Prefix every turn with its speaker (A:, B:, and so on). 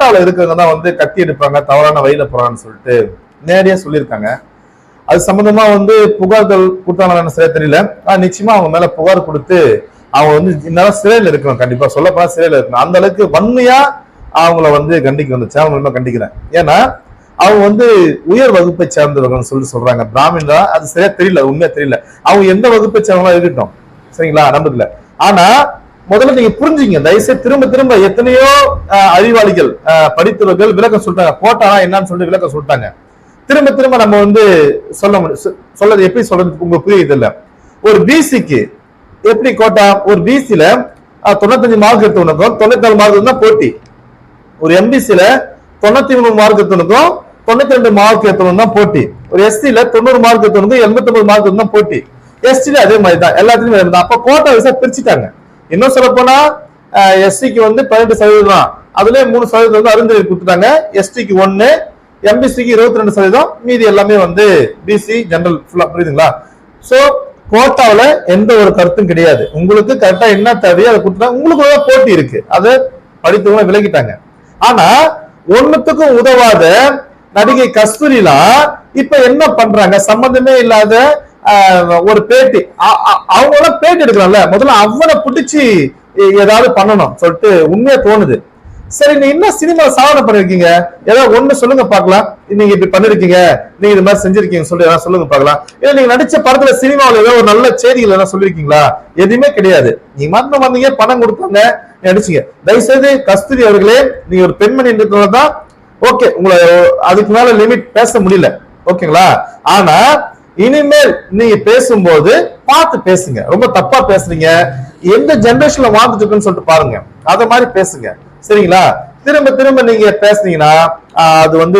A: கோட்டாவில் இருக்கிறவங்க தான் வந்து கத்தி எடுப்பாங்க, தவறான வழியில போறான்னு சொல்லிட்டு நேரடியா சொல்லியிருக்காங்க. அது சம்பந்தமா வந்து புகார்கள் கொடுத்தாங்கன்னு சரியா தெரியல. நிச்சயமா அவங்க மேல புகார் கொடுத்து அவங்க வந்து இன்னும் சிறையில் இருக்கணும். கண்டிப்பா சொல்லப்போனா சிறையில் இருக்கணும். அந்த அளவுக்கு வன்மையா அவங்கள வந்து கண்டிக்க வந்துச்சு. அவங்க கண்டிக்கிறேன். ஏன்னா அவங்க வந்து உயர் வகுப்பை சேர்ந்தவர்கள் சொல்றாங்க. பிராமின்டா அது சரியா தெரியல, உண்மையா தெரியல. அவங்க எந்த வகுப்பை சேர்ந்தவங்களா இருக்கட்டும், சரிங்களா, நம்புதுல. ஆனா முதல்ல நீங்க புரிஞ்சுங்க, தயவுசெய்து திரும்ப திரும்ப எத்தனையோ அறிவாளிகள் படித்தவர்கள் விளக்கம் சொல்லிட்டாங்க. கோட்டானா என்னன்னு சொல்லிட்டு விளக்கம் சொல்லிட்டாங்க. திரும்ப திரும்ப நம்ம வந்து சொல்றது எப்படி சொல்றது உங்களுக்கு புரியுது இல்ல. ஒரு பிசிக்கு எப்படி கோட்டா, ஒரு பிசில 95 மார்க் எடுத்தவனுக்கும் 94 மார்க் தான் போட்டி. ஒரு எம்பிசில 93 மார்க் எடுத்தவனுக்கும் 92 மார்க் எடுத்தவனும் தான் போட்டி. ஒரு எஸ்சில 90 மார்க் எடுத்தவனுக்கும் 89 மார்க் தான் போட்டி. எஸ்டில அதே மாதிரி தான், எல்லாத்துலயும். அப்ப கோட்டா விசா பிரிச்சுட்டாங்க. இன்னும் சொல்ல போனா எஸ்சிக்கு வந்து 18% தான், அதுல 3% வந்து அருந்ததி கொடுத்துட்டாங்க. எஸ்டிக்கு 1, எம்பிசிக்கு 22%, மீதி எல்லாமே வந்து பிசி ஜெனரல் ஃபுல்லா. புரியுதுங்களா? சோ கோட்டாவில எந்த ஒரு கருத்தும் கிடையாது. உங்களுக்கு கரெக்டா என்ன தேவையோ அதை கொடுத்துட்டாங்க. உங்களுக்கு போட்டி இருக்கு, அதை படித்தவங்க விலகிட்டாங்க. ஆனா ஒண்ணுத்துக்கும் உதவாத நடிகை கஸ்தூரிலாம் இப்ப என்ன பண்றாங்க? சம்பந்தமே இல்லாத ஒரு பேட்டி, அவங்க பேட்டி எடுக்கலாம்ல, முதல்ல அவனை பிடிச்சி ஏதாவது பண்ணணும் சொல்லிட்டு உண்மையா தோணுது. சரி, நீ என்ன சினிமா சாதனை பண்ணிருக்கீங்க, ஏதாவது ஒண்ணு சொல்லுங்க பாக்கலாம். நீங்க இப்படி பண்ணிருக்கீங்க, நீங்க இது மாதிரி செஞ்சிருக்கீங்க சொல்லி ஏதாவது சொல்லுங்க பாக்கலாம். ஏன்னா நீங்க நடிச்ச படத்துல சினிமாவில் ஏதாவது ஒரு நல்ல செய்திகள் எல்லாம் சொல்லிருக்கீங்களா? எதுவுமே கிடையாது. நீங்க மட்டும் வந்தீங்க, பணம் கொடுத்தாங்க, நடிச்சீங்க. தயவுசெய்து கஸ்தூரி அவர்களே, நீங்க ஒரு பெண்மணி தான், ஓகே, உங்களை அதுக்கு மேல லிமிட் பேச முடியல, ஓகேங்களா? ஆனா இனிமேல் நீங்க பேசும்போது பார்த்து பேசுங்க. ரொம்ப தப்பா பேசுறீங்க, எந்த ஜெனரேஷன்ல வாழ்ந்துட்டு இருக்குன்னு சொல்லிட்டு பாருங்க, அத மாதிரி பேசுங்க, சரிங்களா? திரும்ப திரும்ப நீங்க பேசுனீங்கன்னா அது வந்து